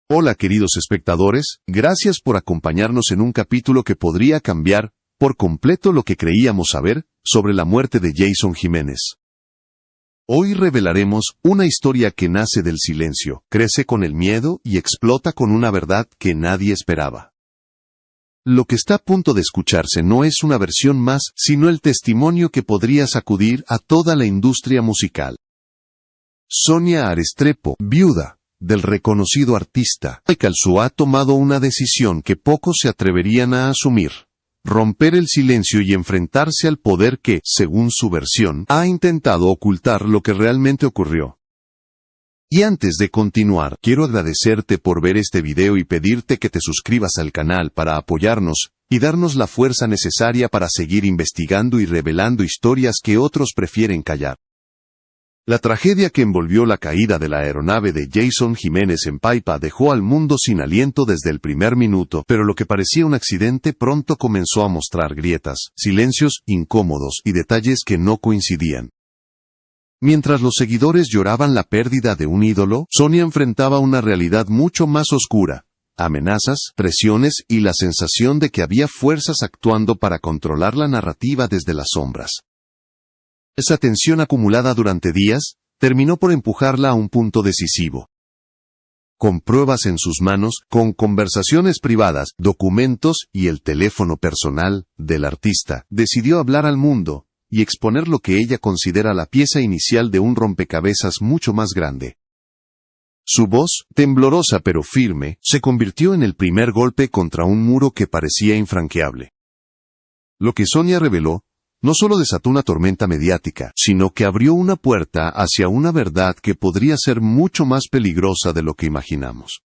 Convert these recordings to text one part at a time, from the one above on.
Hola queridos espectadores, gracias por acompañarnos en un capítulo que podría cambiar por completo lo que creíamos saber sobre la muerte de Jason Jiménez. Hoy revelaremos una historia que nace del silencio, crece con el miedo y explota con una verdad que nadie esperaba. Lo que está a punto de escucharse no es una versión más, sino el testimonio que podría sacudir a toda la industria musical. Sonia Restrepo, viuda del reconocido artista Michael Su, ha tomado una decisión que pocos se atreverían a asumir: romper el silencio y enfrentarse al poder que, según su versión, ha intentado ocultar lo que realmente ocurrió. Y antes de continuar, quiero agradecerte por ver este video y pedirte que te suscribas al canal para apoyarnos y darnos la fuerza necesaria para seguir investigando y revelando historias que otros prefieren callar. La tragedia que envolvió la caída de la aeronave de Jason Jiménez en Paipa dejó al mundo sin aliento desde el primer minuto, pero lo que parecía un accidente pronto comenzó a mostrar grietas, silencios incómodos y detalles que no coincidían. Mientras los seguidores lloraban la pérdida de un ídolo, Sonia enfrentaba una realidad mucho más oscura: amenazas, presiones y la sensación de que había fuerzas actuando para controlar la narrativa desde las sombras. Esa tensión acumulada durante días terminó por empujarla a un punto decisivo. Con pruebas en sus manos, con conversaciones privadas, documentos y el teléfono personal del artista, decidió hablar al mundo y exponer lo que ella considera la pieza inicial de un rompecabezas mucho más grande. Su voz, temblorosa pero firme, se convirtió en el primer golpe contra un muro que parecía infranqueable. Lo que Sonia reveló no solo desató una tormenta mediática, sino que abrió una puerta hacia una verdad que podría ser mucho más peligrosa de lo que imaginamos.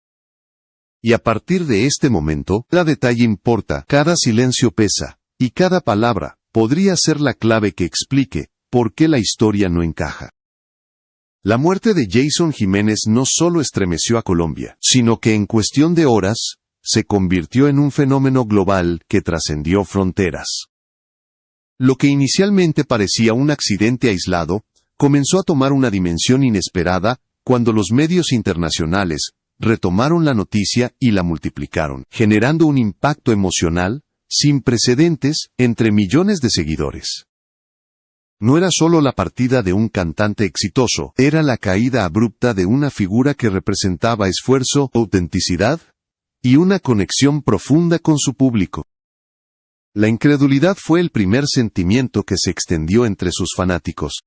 Y a partir de este momento, cada detalle importa, cada silencio pesa, y cada palabra podría ser la clave que explique por qué la historia no encaja. La muerte de Jason Jiménez no solo estremeció a Colombia, sino que en cuestión de horas, se convirtió en un fenómeno global que trascendió fronteras. Lo que inicialmente parecía un accidente aislado, comenzó a tomar una dimensión inesperada cuando los medios internacionales retomaron la noticia y la multiplicaron, generando un impacto emocional sin precedentes entre millones de seguidores. No era solo la partida de un cantante exitoso, era la caída abrupta de una figura que representaba esfuerzo, autenticidad y una conexión profunda con su público. La incredulidad fue el primer sentimiento que se extendió entre sus fanáticos.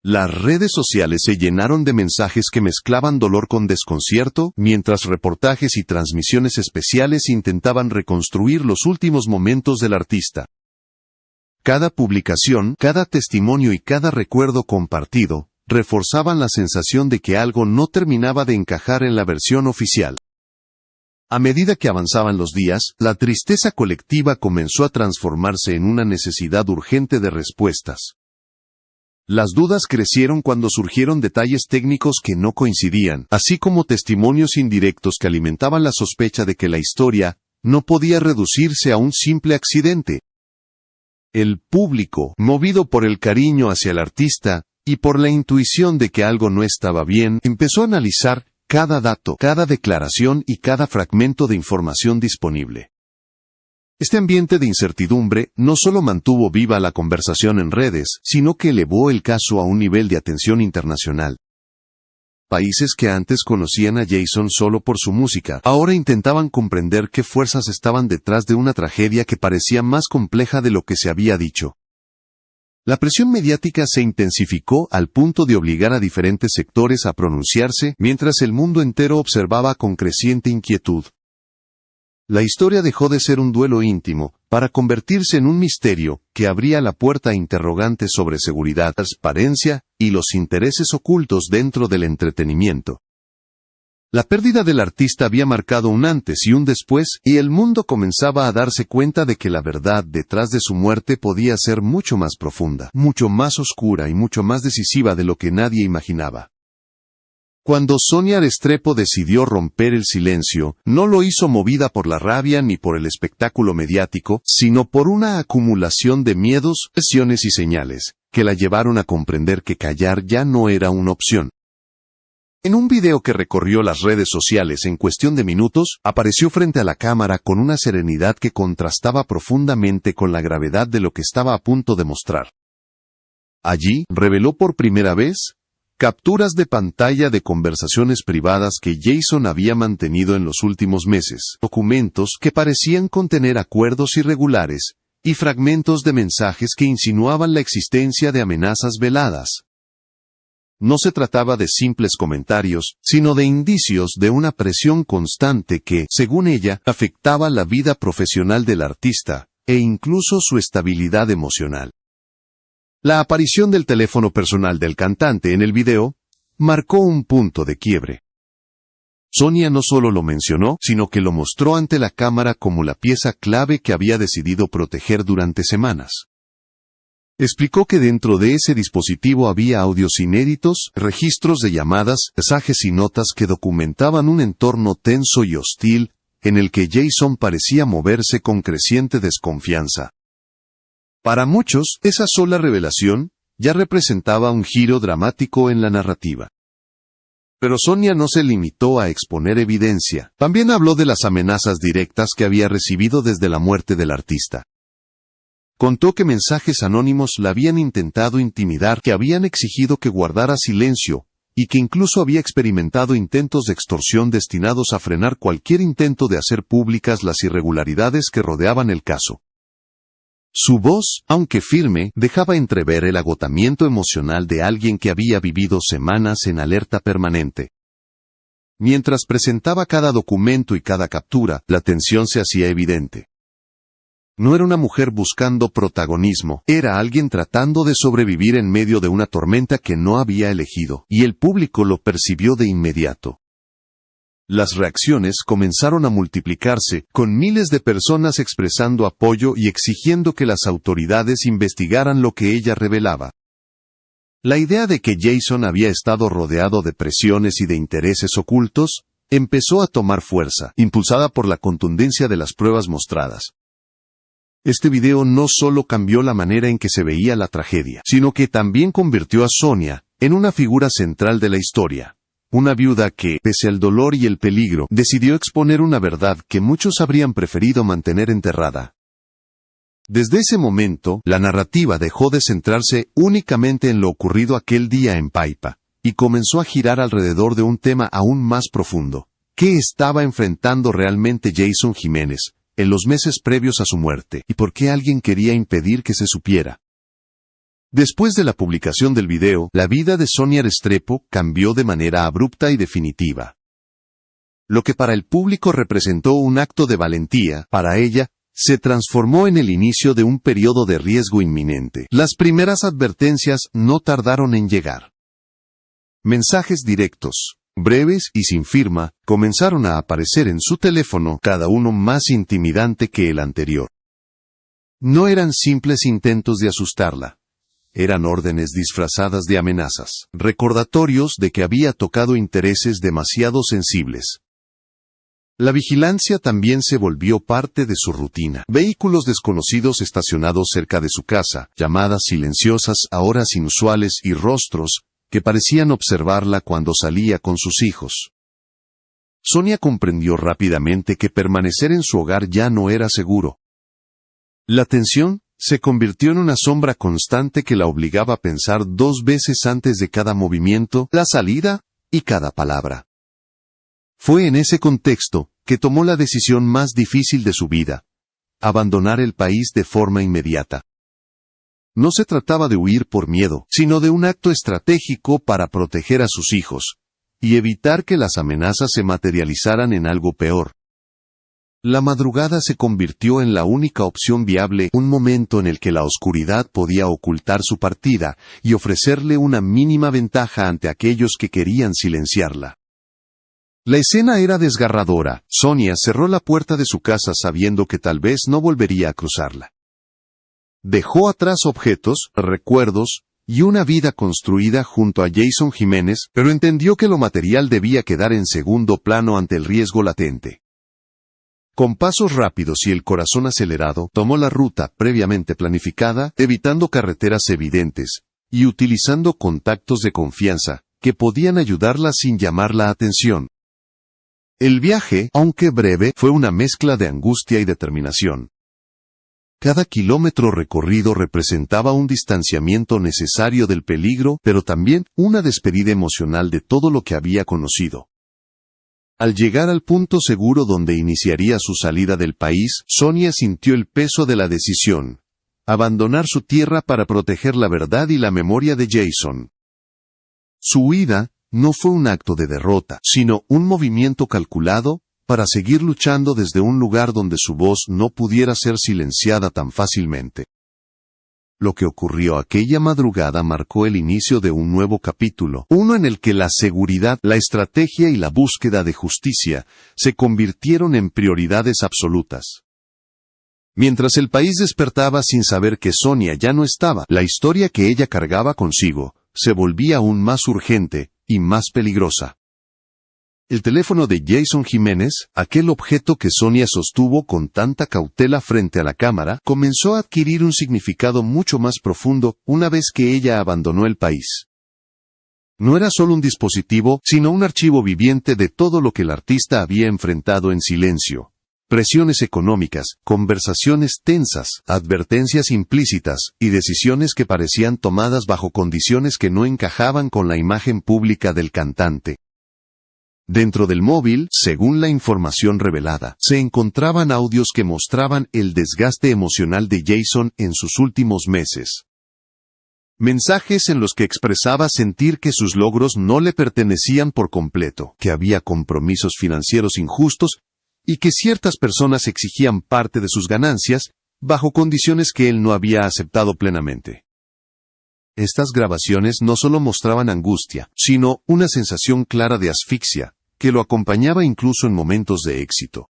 Las redes sociales se llenaron de mensajes que mezclaban dolor con desconcierto, mientras reportajes y transmisiones especiales intentaban reconstruir los últimos momentos del artista. Cada publicación, cada testimonio y cada recuerdo compartido reforzaban la sensación de que algo no terminaba de encajar en la versión oficial. A medida que avanzaban los días, la tristeza colectiva comenzó a transformarse en una necesidad urgente de respuestas. Las dudas crecieron cuando surgieron detalles técnicos que no coincidían, así como testimonios indirectos que alimentaban la sospecha de que la historia no podía reducirse a un simple accidente. El público, movido por el cariño hacia el artista y por la intuición de que algo no estaba bien, empezó a analizar cada dato, cada declaración y cada fragmento de información disponible. Este ambiente de incertidumbre no solo mantuvo viva la conversación en redes, sino que elevó el caso a un nivel de atención internacional. Países que antes conocían a Jason solo por su música, ahora intentaban comprender qué fuerzas estaban detrás de una tragedia que parecía más compleja de lo que se había dicho. La presión mediática se intensificó al punto de obligar a diferentes sectores a pronunciarse, mientras el mundo entero observaba con creciente inquietud. La historia dejó de ser un duelo íntimo, para convertirse en un misterio que abría la puerta a interrogantes sobre seguridad, transparencia y los intereses ocultos dentro del entretenimiento. La pérdida del artista había marcado un antes y un después, y el mundo comenzaba a darse cuenta de que la verdad detrás de su muerte podía ser mucho más profunda, mucho más oscura y mucho más decisiva de lo que nadie imaginaba. Cuando Sonia Restrepo decidió romper el silencio, no lo hizo movida por la rabia ni por el espectáculo mediático, sino por una acumulación de miedos, presiones y señales, que la llevaron a comprender que callar ya no era una opción. En un video que recorrió las redes sociales en cuestión de minutos, apareció frente a la cámara con una serenidad que contrastaba profundamente con la gravedad de lo que estaba a punto de mostrar. Allí, reveló por primera vez capturas de pantalla de conversaciones privadas que Jason había mantenido en los últimos meses, documentos que parecían contener acuerdos irregulares y fragmentos de mensajes que insinuaban la existencia de amenazas veladas. No se trataba de simples comentarios, sino de indicios de una presión constante que, según ella, afectaba la vida profesional del artista, e incluso su estabilidad emocional. La aparición del teléfono personal del cantante en el video marcó un punto de quiebre. Sonia no solo lo mencionó, sino que lo mostró ante la cámara como la pieza clave que había decidido proteger durante semanas. Explicó que dentro de ese dispositivo había audios inéditos, registros de llamadas, mensajes y notas que documentaban un entorno tenso y hostil, en el que Jason parecía moverse con creciente desconfianza. Para muchos, esa sola revelación ya representaba un giro dramático en la narrativa. Pero Sonia no se limitó a exponer evidencia. También habló de las amenazas directas que había recibido desde la muerte del artista. Contó que mensajes anónimos la habían intentado intimidar, que habían exigido que guardara silencio, y que incluso había experimentado intentos de extorsión destinados a frenar cualquier intento de hacer públicas las irregularidades que rodeaban el caso. Su voz, aunque firme, dejaba entrever el agotamiento emocional de alguien que había vivido semanas en alerta permanente. Mientras presentaba cada documento y cada captura, la tensión se hacía evidente. No era una mujer buscando protagonismo, era alguien tratando de sobrevivir en medio de una tormenta que no había elegido, y el público lo percibió de inmediato. Las reacciones comenzaron a multiplicarse, con miles de personas expresando apoyo y exigiendo que las autoridades investigaran lo que ella revelaba. La idea de que Jason había estado rodeado de presiones y de intereses ocultos, empezó a tomar fuerza, impulsada por la contundencia de las pruebas mostradas. Este video no solo cambió la manera en que se veía la tragedia, sino que también convirtió a Sonia en una figura central de la historia. Una viuda que, pese al dolor y el peligro, decidió exponer una verdad que muchos habrían preferido mantener enterrada. Desde ese momento, la narrativa dejó de centrarse únicamente en lo ocurrido aquel día en Paipa, y comenzó a girar alrededor de un tema aún más profundo. ¿Qué estaba enfrentando realmente Jason Jiménez en los meses previos a su muerte, y por qué alguien quería impedir que se supiera? Después de la publicación del video, la vida de Sonia Restrepo cambió de manera abrupta y definitiva. Lo que para el público representó un acto de valentía, para ella, se transformó en el inicio de un periodo de riesgo inminente. Las primeras advertencias no tardaron en llegar. Mensajes directos, breves y sin firma, comenzaron a aparecer en su teléfono, cada uno más intimidante que el anterior. No eran simples intentos de asustarla. Eran órdenes disfrazadas de amenazas, recordatorios de que había tocado intereses demasiado sensibles. La vigilancia también se volvió parte de su rutina. Vehículos desconocidos estacionados cerca de su casa, llamadas silenciosas a horas inusuales y rostros que parecían observarla cuando salía con sus hijos. Sonia comprendió rápidamente que permanecer en su hogar ya no era seguro. La tensión se convirtió en una sombra constante que la obligaba a pensar 2 veces antes de cada movimiento, la salida y cada palabra. Fue en ese contexto que tomó la decisión más difícil de su vida: abandonar el país de forma inmediata. No se trataba de huir por miedo, sino de un acto estratégico para proteger a sus hijos y evitar que las amenazas se materializaran en algo peor. La madrugada se convirtió en la única opción viable, un momento en el que la oscuridad podía ocultar su partida y ofrecerle una mínima ventaja ante aquellos que querían silenciarla. La escena era desgarradora. Sonia cerró la puerta de su casa sabiendo que tal vez no volvería a cruzarla. Dejó atrás objetos, recuerdos y una vida construida junto a Jason Jiménez, pero entendió que lo material debía quedar en segundo plano ante el riesgo latente. Con pasos rápidos y el corazón acelerado, tomó la ruta previamente planificada, evitando carreteras evidentes y utilizando contactos de confianza que podían ayudarla sin llamar la atención. El viaje, aunque breve, fue una mezcla de angustia y determinación. Cada kilómetro recorrido representaba un distanciamiento necesario del peligro, pero también una despedida emocional de todo lo que había conocido. Al llegar al punto seguro donde iniciaría su salida del país, Sonia sintió el peso de la decisión: abandonar su tierra para proteger la verdad y la memoria de Jason. Su huida no fue un acto de derrota, sino un movimiento calculado para seguir luchando desde un lugar donde su voz no pudiera ser silenciada tan fácilmente. Lo que ocurrió aquella madrugada marcó el inicio de un nuevo capítulo, uno en el que la seguridad, la estrategia y la búsqueda de justicia se convirtieron en prioridades absolutas. Mientras el país despertaba sin saber que Sonia ya no estaba, la historia que ella cargaba consigo se volvía aún más urgente y más peligrosa. El teléfono de Jason Jiménez, aquel objeto que Sonia sostuvo con tanta cautela frente a la cámara, comenzó a adquirir un significado mucho más profundo una vez que ella abandonó el país. No era solo un dispositivo, sino un archivo viviente de todo lo que el artista había enfrentado en silencio. Presiones económicas, conversaciones tensas, advertencias implícitas, y decisiones que parecían tomadas bajo condiciones que no encajaban con la imagen pública del cantante. Dentro del móvil, según la información revelada, se encontraban audios que mostraban el desgaste emocional de Jason en sus últimos meses. Mensajes en los que expresaba sentir que sus logros no le pertenecían por completo, que había compromisos financieros injustos y que ciertas personas exigían parte de sus ganancias bajo condiciones que él no había aceptado plenamente. Estas grabaciones no solo mostraban angustia, sino una sensación clara de asfixia, que lo acompañaba incluso en momentos de éxito.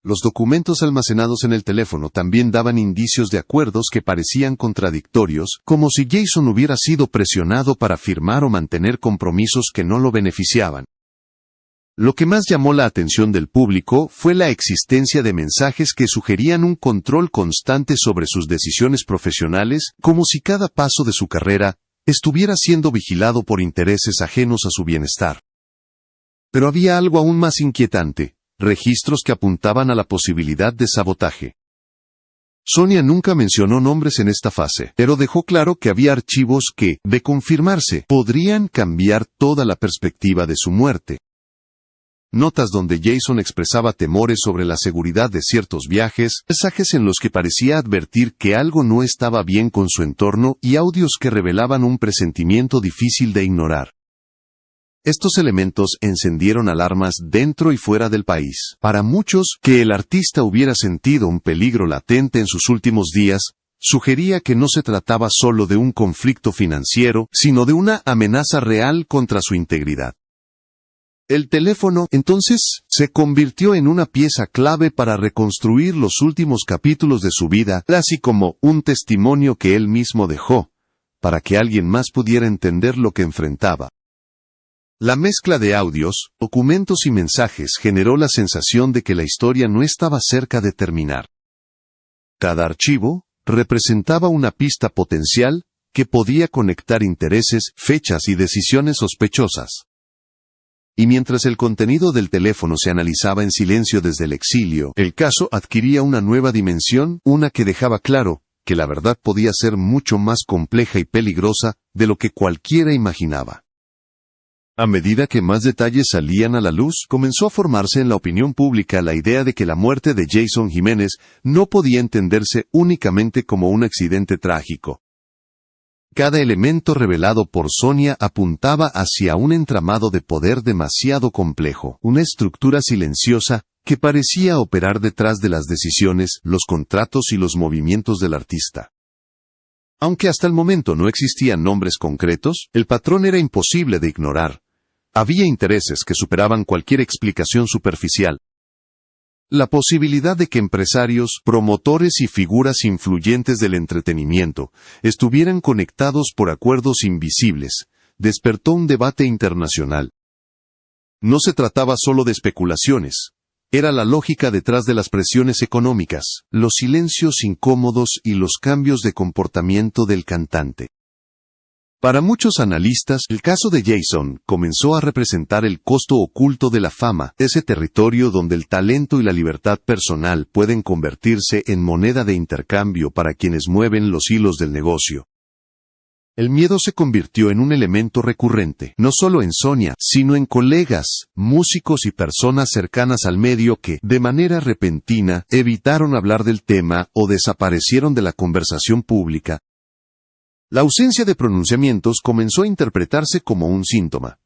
Los documentos almacenados en el teléfono también daban indicios de acuerdos que parecían contradictorios, como si Jason hubiera sido presionado para firmar o mantener compromisos que no lo beneficiaban. Lo que más llamó la atención del público fue la existencia de mensajes que sugerían un control constante sobre sus decisiones profesionales, como si cada paso de su carrera estuviera siendo vigilado por intereses ajenos a su bienestar. Pero había algo aún más inquietante: registros que apuntaban a la posibilidad de sabotaje. Sonia nunca mencionó nombres en esta fase, pero dejó claro que había archivos que, de confirmarse, podrían cambiar toda la perspectiva de su muerte. Notas donde Jason expresaba temores sobre la seguridad de ciertos viajes, mensajes en los que parecía advertir que algo no estaba bien con su entorno y audios que revelaban un presentimiento difícil de ignorar. Estos elementos encendieron alarmas dentro y fuera del país. Para muchos, que el artista hubiera sentido un peligro latente en sus últimos días, sugería que no se trataba solo de un conflicto financiero, sino de una amenaza real contra su integridad. El teléfono, entonces, se convirtió en una pieza clave para reconstruir los últimos capítulos de su vida, así como un testimonio que él mismo dejó, para que alguien más pudiera entender lo que enfrentaba. La mezcla de audios, documentos y mensajes generó la sensación de que la historia no estaba cerca de terminar. Cada archivo representaba una pista potencial que podía conectar intereses, fechas y decisiones sospechosas. Y mientras el contenido del teléfono se analizaba en silencio desde el exilio, el caso adquiría una nueva dimensión, una que dejaba claro que la verdad podía ser mucho más compleja y peligrosa de lo que cualquiera imaginaba. A medida que más detalles salían a la luz, comenzó a formarse en la opinión pública la idea de que la muerte de Jason Jiménez no podía entenderse únicamente como un accidente trágico. Cada elemento revelado por Sonia apuntaba hacia un entramado de poder demasiado complejo, una estructura silenciosa que parecía operar detrás de las decisiones, los contratos y los movimientos del artista. Aunque hasta el momento no existían nombres concretos, el patrón era imposible de ignorar. Había intereses que superaban cualquier explicación superficial. La posibilidad de que empresarios, promotores y figuras influyentes del entretenimiento estuvieran conectados por acuerdos invisibles despertó un debate internacional. No se trataba solo de especulaciones. Era la lógica detrás de las presiones económicas, los silencios incómodos y los cambios de comportamiento del cantante. Para muchos analistas, el caso de Jason comenzó a representar el costo oculto de la fama, ese territorio donde el talento y la libertad personal pueden convertirse en moneda de intercambio para quienes mueven los hilos del negocio. El miedo se convirtió en un elemento recurrente, no solo en Sonia, sino en colegas, músicos y personas cercanas al medio que, de manera repentina, evitaron hablar del tema o desaparecieron de la conversación pública. La ausencia de pronunciamientos comenzó a interpretarse como un síntoma.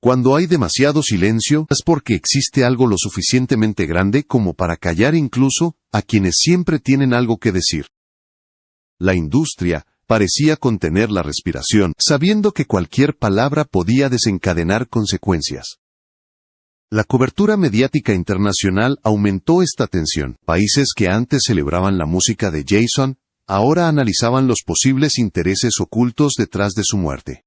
Cuando hay demasiado silencio, es porque existe algo lo suficientemente grande como para callar incluso a quienes siempre tienen algo que decir. La industria parecía contener la respiración, sabiendo que cualquier palabra podía desencadenar consecuencias. La cobertura mediática internacional aumentó esta tensión. Países que antes celebraban la música de Jason, ahora analizaban los posibles intereses ocultos detrás de su muerte.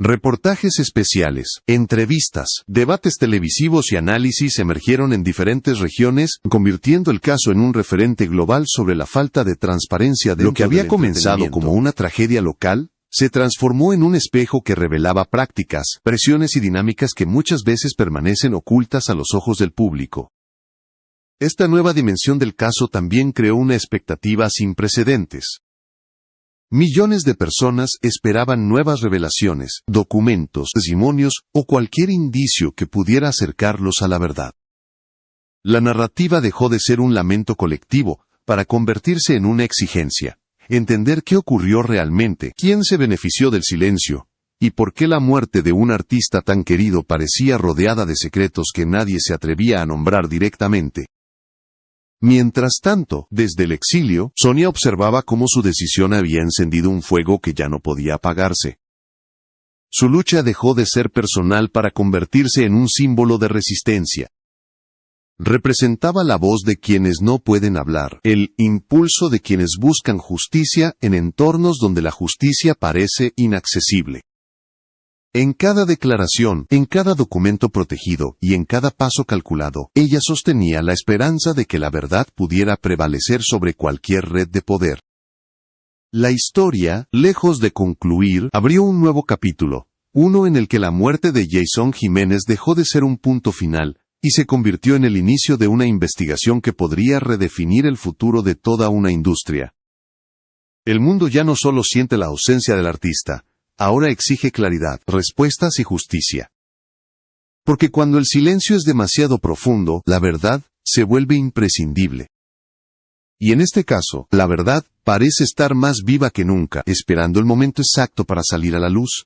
Reportajes especiales, entrevistas, debates televisivos y análisis emergieron en diferentes regiones, convirtiendo el caso en un referente global sobre la falta de transparencia de lo que había comenzado como una tragedia local, se transformó en un espejo que revelaba prácticas, presiones y dinámicas que muchas veces permanecen ocultas a los ojos del público. Esta nueva dimensión del caso también creó una expectativa sin precedentes. Millones de personas esperaban nuevas revelaciones, documentos, testimonios o cualquier indicio que pudiera acercarlos a la verdad. La narrativa dejó de ser un lamento colectivo para convertirse en una exigencia. Entender qué ocurrió realmente, quién se benefició del silencio, y por qué la muerte de un artista tan querido parecía rodeada de secretos que nadie se atrevía a nombrar directamente. Mientras tanto, desde el exilio, Sonia observaba cómo su decisión había encendido un fuego que ya no podía apagarse. Su lucha dejó de ser personal para convertirse en un símbolo de resistencia. Representaba la voz de quienes no pueden hablar, el impulso de quienes buscan justicia en entornos donde la justicia parece inaccesible. En cada declaración, en cada documento protegido y en cada paso calculado, ella sostenía la esperanza de que la verdad pudiera prevalecer sobre cualquier red de poder. La historia, lejos de concluir, abrió un nuevo capítulo, uno en el que la muerte de Jason Jiménez dejó de ser un punto final, y se convirtió en el inicio de una investigación que podría redefinir el futuro de toda una industria. El mundo ya no solo siente la ausencia del artista, ahora exige claridad, respuestas y justicia. Porque cuando el silencio es demasiado profundo, la verdad se vuelve imprescindible. Y en este caso, la verdad parece estar más viva que nunca, esperando el momento exacto para salir a la luz.